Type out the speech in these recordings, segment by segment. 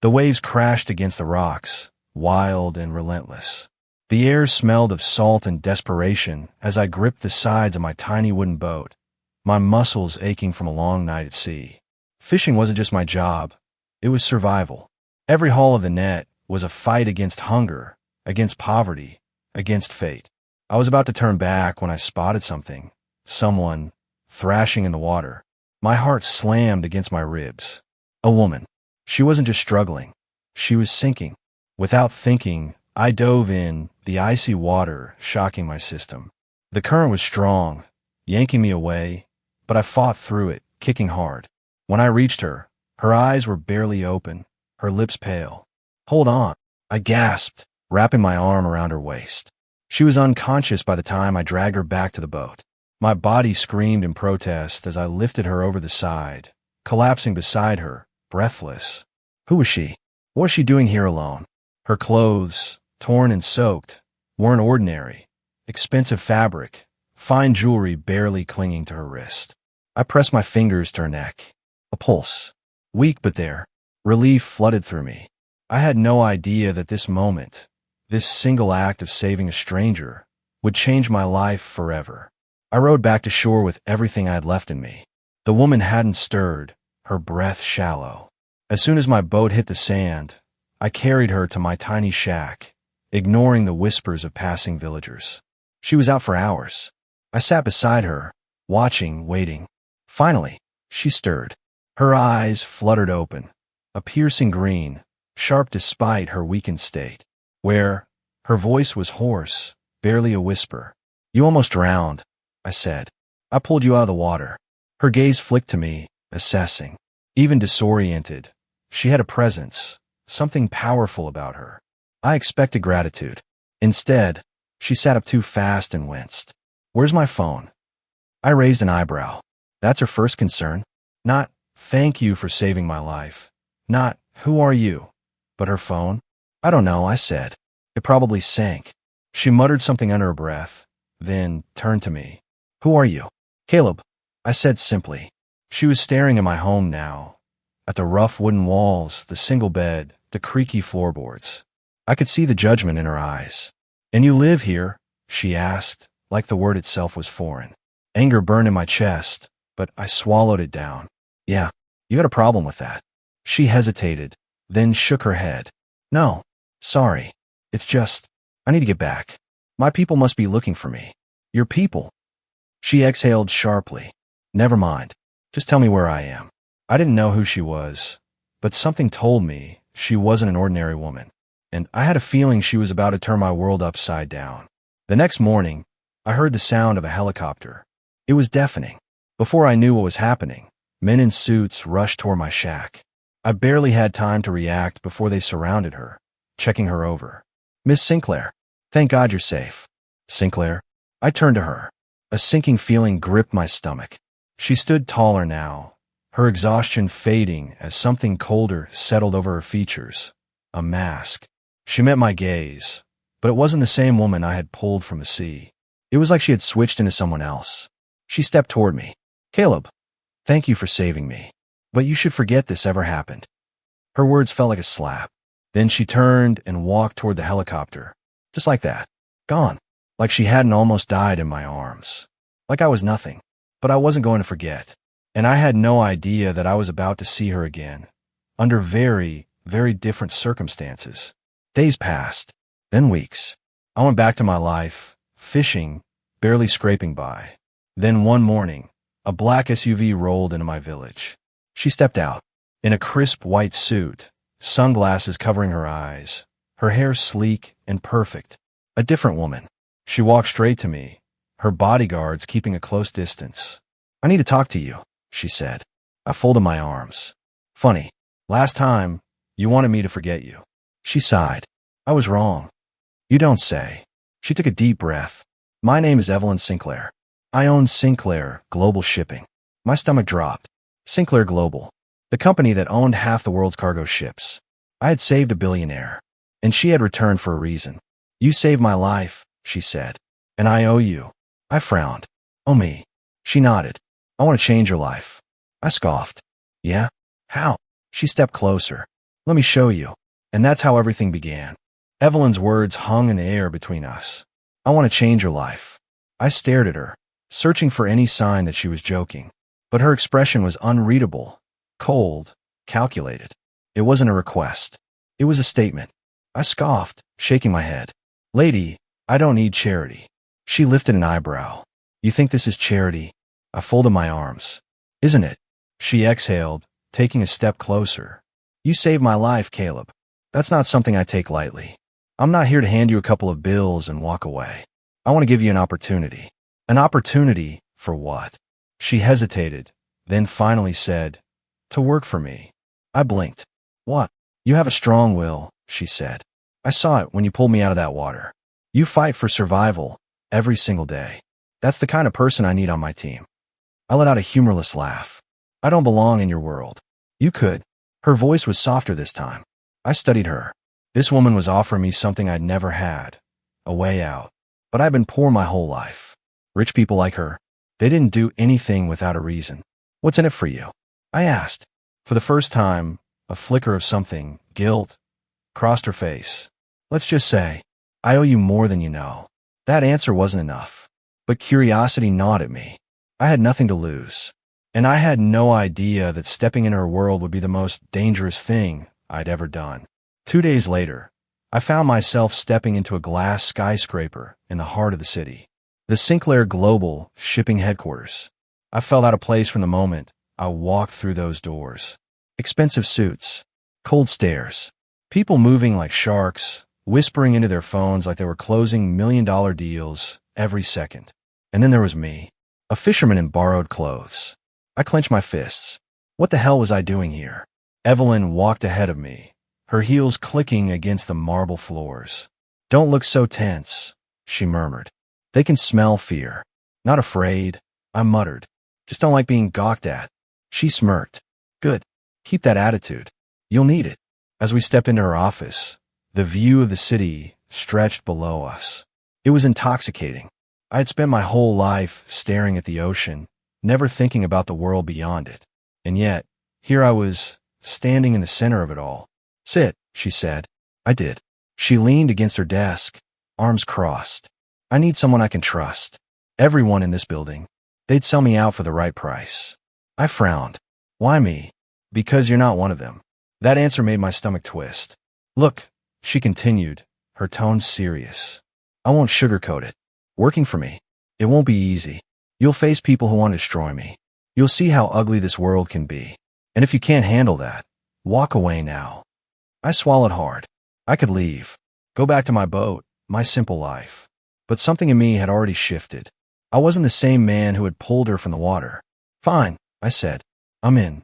The waves crashed against the rocks, wild and relentless. The air smelled of salt and desperation as I gripped the sides of my tiny wooden boat, my muscles aching from a long night at sea. Fishing wasn't just my job, it was survival. Every haul of the net was a fight against hunger, against poverty, against fate. I was about to turn back when I spotted someone, thrashing in the water. My heart slammed against my ribs. A woman. She wasn't just struggling, she was sinking. Without thinking, I dove in, the icy water shocking my system. The current was strong, yanking me away, but I fought through it, kicking hard. When I reached her, her eyes were barely open, her lips pale. "Hold on," I gasped, wrapping my arm around her waist. She was unconscious by the time I dragged her back to the boat. My body screamed in protest as I lifted her over the side, collapsing beside her, breathless. Who was she? What was she doing here alone? Her clothes, torn and soaked, weren't ordinary. Expensive fabric, fine jewelry barely clinging to her wrist. I pressed my fingers to her neck. A pulse. Weak but there. Relief flooded through me. I had no idea that this moment, this single act of saving a stranger, would change my life forever. I rowed back to shore with everything I had left in me. The woman hadn't stirred, her breath shallow. As soon as my boat hit the sand, I carried her to my tiny shack, ignoring the whispers of passing villagers. She was out for hours. I sat beside her, watching, waiting. Finally, she stirred. Her eyes fluttered open, a piercing green, sharp despite her weakened state. Her voice was hoarse, barely a whisper. "You almost drowned," I said. "I pulled you out of the water." Her gaze flicked to me, assessing. Even disoriented, she had a presence, something powerful about her. I expected gratitude. Instead, she sat up too fast and winced. "Where's my phone?" I raised an eyebrow. That's her first concern? Not, "Thank you for saving my life." Not, "Who are you?" But her phone? "I don't know," I said. "It probably sank." She muttered something under her breath, then turned to me. "Who are you?" "Caleb," I said simply. She was staring at my home now, at the rough wooden walls, the single bed, the creaky floorboards. I could see the judgment in her eyes. "And you live here?" she asked, like the word itself was foreign. Anger burned in my chest, but I swallowed it down. "Yeah, you got a problem with that." She hesitated, then shook her head. "No, sorry. It's just, I need to get back. My people must be looking for me." "Your people?" She exhaled sharply. "Never mind. Just tell me where I am." I didn't know who she was, but something told me she wasn't an ordinary woman, and I had a feeling she was about to turn my world upside down. The next morning, I heard the sound of a helicopter. It was deafening. Before I knew what was happening, men in suits rushed toward my shack. I barely had time to react before they surrounded her, checking her over. "Miss Sinclair, thank God you're safe." "Sinclair?" I turned to her. A sinking feeling gripped my stomach. She stood taller now, her exhaustion fading as something colder settled over her features. A mask. She met my gaze, but it wasn't the same woman I had pulled from the sea. It was like she had switched into someone else. She stepped toward me. "Caleb, thank you for saving me, but you should forget this ever happened." Her words felt like a slap. Then she turned and walked toward the helicopter. Just like that. Gone. Like she hadn't almost died in my arms. Like I was nothing. But I wasn't going to forget. And I had no idea that I was about to see her again. Under very, very different circumstances. Days passed. Then weeks. I went back to my life, fishing, barely scraping by. Then one morning, a black SUV rolled into my village. She stepped out. In a crisp white suit, sunglasses covering her eyes, her hair sleek and perfect. A different woman. She walked straight to me, her bodyguards keeping a close distance. "I need to talk to you," she said. I folded my arms. "Funny. Last time, you wanted me to forget you." She sighed. "I was wrong." "You don't say." She took a deep breath. "My name is Evelyn Sinclair. I own Sinclair Global Shipping." My stomach dropped. Sinclair Global. The company that owned half the world's cargo ships. I had saved a billionaire, and she had returned for a reason. "You saved my life," she said, "and I owe you." I frowned. "Oh me." She nodded. "I want to change your life." I scoffed. "Yeah? How?" She stepped closer. Let me show you. And that's how everything began. Evelyn's words hung in the air between us. I want to change your life. I stared at her, searching for any sign that she was joking. But her expression was unreadable, cold, calculated. It wasn't a request. It was a statement. I scoffed, shaking my head. Lady, I don't need charity. She lifted an eyebrow. You think this is charity? I folded my arms. Isn't it? She exhaled, taking a step closer. You saved my life, Caleb. That's not something I take lightly. I'm not here to hand you a couple of bills and walk away. I want to give you an opportunity. An opportunity for what? She hesitated, then finally said, to work for me. I blinked. What? You have a strong will, she said. I saw it when you pulled me out of that water. You fight for survival every single day. That's the kind of person I need on my team. I let out a humorless laugh. I don't belong in your world. You could. Her voice was softer this time. I studied her. This woman was offering me something I'd never had, a way out. But I've been poor my whole life. Rich people like her, they didn't do anything without a reason. What's in it for you? I asked. For the first time, a flicker of something, guilt, crossed her face. Let's just say, I owe you more than you know. That answer wasn't enough. But curiosity gnawed at me. I had nothing to lose. And I had no idea that stepping in her world would be the most dangerous thing I'd ever done. 2 days later, I found myself stepping into a glass skyscraper in the heart of the city. The Sinclair Global shipping headquarters. I felt out of place from the moment I walked through those doors. Expensive suits, cold stares, people moving like sharks, whispering into their phones like they were closing million-dollar deals every second. And then there was me, a fisherman in borrowed clothes. I clenched my fists. What the hell was I doing here? Evelyn walked ahead of me, her heels clicking against the marble floors. Don't look so tense, she murmured. They can smell fear. Not afraid, I muttered. Just don't like being gawked at. She smirked. Good. Keep that attitude. You'll need it. As we stepped into her office, the view of the city stretched below us. It was intoxicating. I had spent my whole life staring at the ocean, never thinking about the world beyond it. And yet, here I was, standing in the center of it all. Sit, she said. I did. She leaned against her desk, arms crossed. I need someone I can trust. Everyone in this building. They'd sell me out for the right price. I frowned. Why me? Because you're not one of them. That answer made my stomach twist. Look, she continued, her tone serious. I won't sugarcoat it. Working for me, it won't be easy. You'll face people who want to destroy me. You'll see how ugly this world can be. And if you can't handle that, walk away now. I swallowed hard. I could leave, go back to my boat, my simple life. But something in me had already shifted. I wasn't the same man who had pulled her from the water. Fine, I said. I'm in.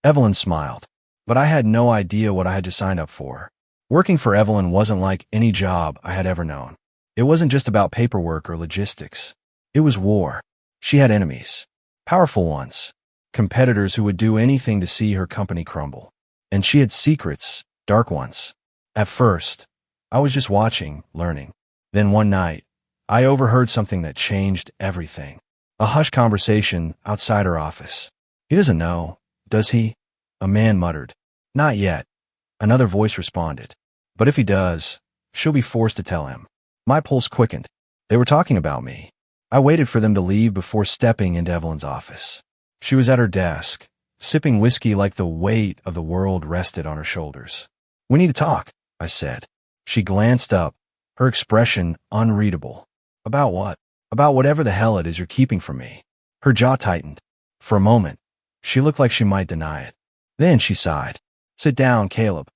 Evelyn smiled. But I had no idea what I had just signed up for. Working for Evelyn wasn't like any job I had ever known. It wasn't just about paperwork or logistics. It was war. She had enemies. Powerful ones. Competitors who would do anything to see her company crumble. And she had secrets, dark ones. At first, I was just watching, learning. Then one night, I overheard something that changed everything. A hushed conversation outside her office. He doesn't know, does he? A man muttered. Not yet. Another voice responded. But if he does, she'll be forced to tell him. My pulse quickened. They were talking about me. I waited for them to leave before stepping into Evelyn's office. She was at her desk, sipping whiskey like the weight of the world rested on her shoulders. We need to talk, I said. She glanced up, her expression unreadable. About what? About whatever the hell it is you're keeping from me. Her jaw tightened. For a moment, she looked like she might deny it. Then she sighed. Sit down, Caleb.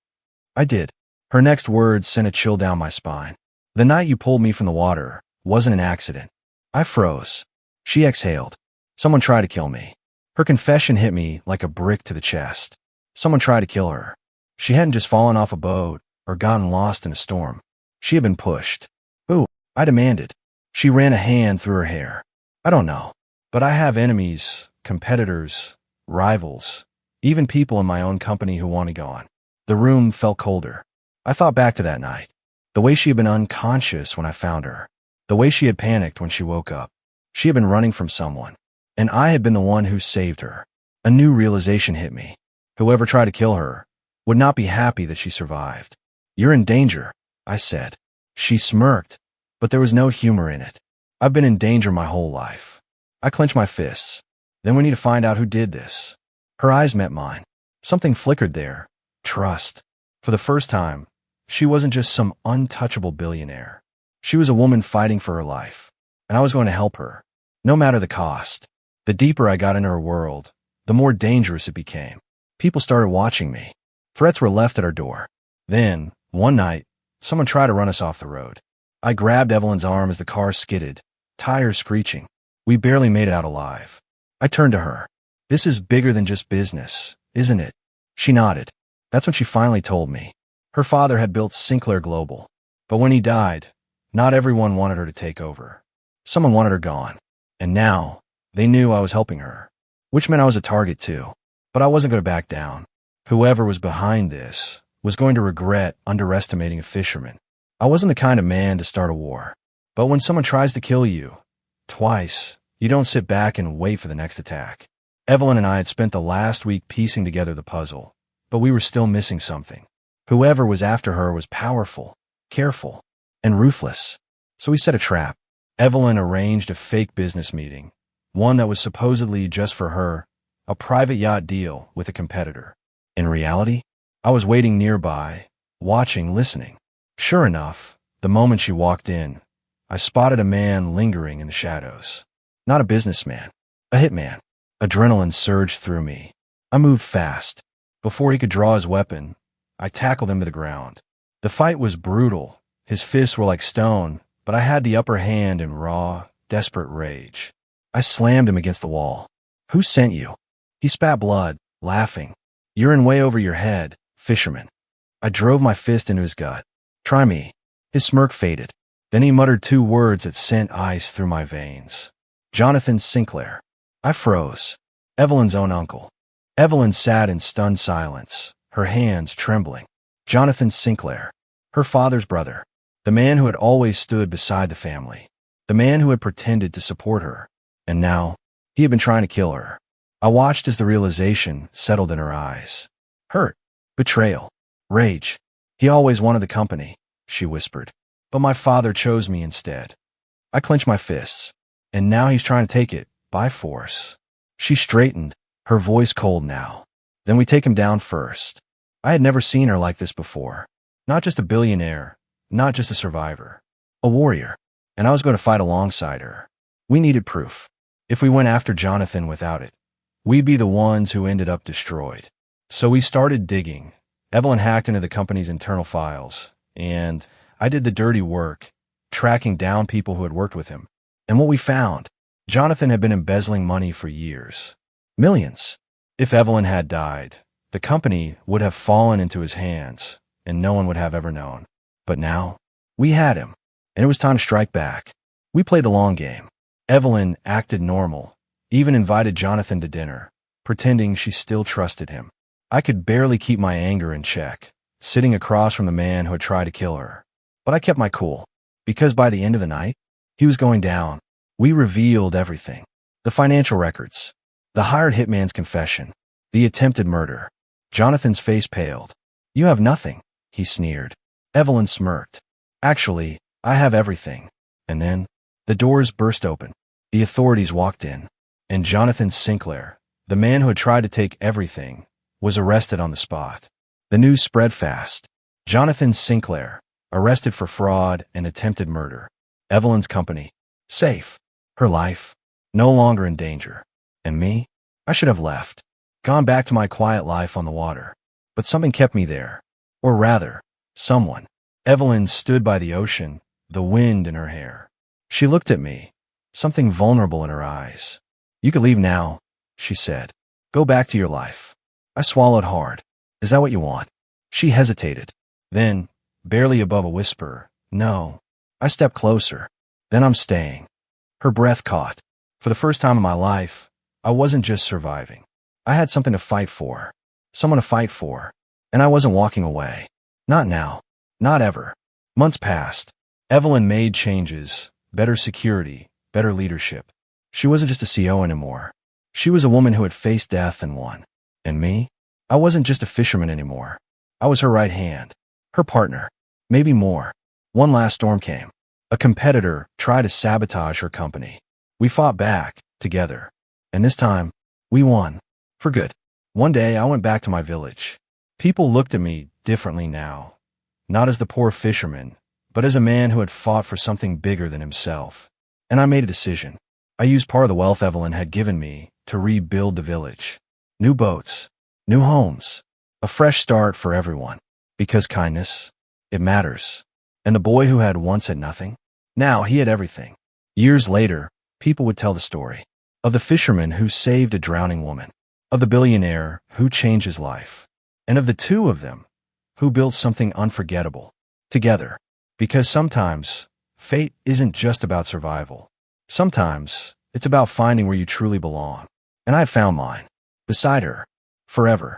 I did. Her next words sent a chill down my spine. The night you pulled me from the water wasn't an accident. I froze. She exhaled. Someone tried to kill me. Her confession hit me like a brick to the chest. Someone tried to kill her. She hadn't just fallen off a boat or gotten lost in a storm. She had been pushed. Who? I demanded. She ran a hand through her hair. I don't know. But I have enemies, competitors, rivals, even people in my own company who want to go on. The room felt colder. I thought back to that night. The way she had been unconscious when I found her. The way she had panicked when she woke up. She had been running from someone. And I had been the one who saved her. A new realization hit me. Whoever tried to kill her would not be happy that she survived. You're in danger, I said. She smirked, but there was no humor in it. I've been in danger my whole life. I clenched my fists. Then we need to find out who did this. Her eyes met mine. Something flickered there. Trust. For the first time, she wasn't just some untouchable billionaire. She was a woman fighting for her life, and I was going to help her, no matter the cost. The deeper I got into her world, the more dangerous it became. People started watching me. Threats were left at our door. Then, one night, someone tried to run us off the road. I grabbed Evelyn's arm as the car skidded, tires screeching. We barely made it out alive. I turned to her. This is bigger than just business, isn't it? She nodded. That's when she finally told me. Her father had built Sinclair Global. But when he died, not everyone wanted her to take over. Someone wanted her gone. And now, they knew I was helping her. Which meant I was a target too. But I wasn't going to back down. Whoever was behind this was going to regret underestimating a fisherman. I wasn't the kind of man to start a war. But when someone tries to kill you, twice, you don't sit back and wait for the next attack. Evelyn and I had spent the last week piecing together the puzzle, but we were still missing something. Whoever was after her was powerful, careful, and ruthless. So we set a trap. Evelyn arranged a fake business meeting, one that was supposedly just for her, a private yacht deal with a competitor. In reality, I was waiting nearby, watching, listening. Sure enough, the moment she walked in, I spotted a man lingering in the shadows. Not a businessman, a hitman. Adrenaline surged through me. I moved fast. Before he could draw his weapon, I tackled him to the ground. The fight was brutal. His fists were like stone, but I had the upper hand in raw, desperate rage. I slammed him against the wall. Who sent you? He spat blood, laughing. You're in way over your head, Fisherman. I drove my fist into his gut. Try me. His smirk faded. Then he muttered two words that sent ice through my veins. Jonathan Sinclair. I froze. Evelyn's own uncle. Evelyn sat in stunned silence, her hands trembling. Jonathan Sinclair. Her father's brother. The man who had always stood beside the family. The man who had pretended to support her. And now, he had been trying to kill her. I watched as the realization settled in her eyes. Hurt. Betrayal. Rage. He always wanted the company, she whispered. But my father chose me instead. I clenched my fists. And now he's trying to take it, by force. She straightened, her voice cold now. Then we take him down first. I had never seen her like this before. Not just a billionaire, not just a survivor. A warrior. And I was going to fight alongside her. We needed proof. If we went after Jonathan without it, we'd be the ones who ended up destroyed. So we started digging. Evelyn hacked into the company's internal files, and I did the dirty work, tracking down people who had worked with him. And what we found, Jonathan had been embezzling money for years. Millions. If Evelyn had died, the company would have fallen into his hands, and no one would have ever known. But now, we had him, and it was time to strike back. We played the long game. Evelyn acted normal, even invited Jonathan to dinner, pretending she still trusted him. I could barely keep my anger in check, sitting across from the man who had tried to kill her. But I kept my cool, because by the end of the night, he was going down. We revealed everything. The financial records, the hired hitman's confession, the attempted murder. Jonathan's face paled. You have nothing, he sneered. Evelyn smirked. Actually, I have everything. And then, the doors burst open. The authorities walked in. And Jonathan Sinclair, the man who had tried to take everything, was arrested on the spot. The news spread fast. Jonathan Sinclair, arrested for fraud and attempted murder. Evelyn's company, safe. Her life, no longer in danger. And me? I should have left. Gone back to my quiet life on the water. But something kept me there. Or rather, someone. Evelyn stood by the ocean, the wind in her hair. She looked at me, something vulnerable in her eyes. You could leave now, she said. Go back to your life. I swallowed hard. Is that what you want? She hesitated. Then, barely above a whisper, no. I stepped closer. Then I'm staying. Her breath caught. For the first time in my life, I wasn't just surviving. I had something to fight for. Someone to fight for. And I wasn't walking away. Not now. Not ever. Months passed. Evelyn made changes. Better security. Better leadership. She wasn't just a CEO anymore. She was a woman who had faced death and won. And me? I wasn't just a fisherman anymore. I was her right hand, her partner, maybe more. One last storm came. A competitor tried to sabotage her company. We fought back, together. And this time, we won. For good. One day, I went back to my village. People looked at me differently now. Not as the poor fisherman, but as a man who had fought for something bigger than himself. And I made a decision. I used part of the wealth Evelyn had given me to rebuild the village. New boats, new homes, a fresh start for everyone. Because kindness, it matters. And the boy who had once had nothing, now he had everything. Years later, people would tell the story of the fisherman who saved a drowning woman, of the billionaire who changed his life, and of the two of them who built something unforgettable together. Because sometimes fate isn't just about survival. Sometimes it's about finding where you truly belong. And I found mine, beside her, forever.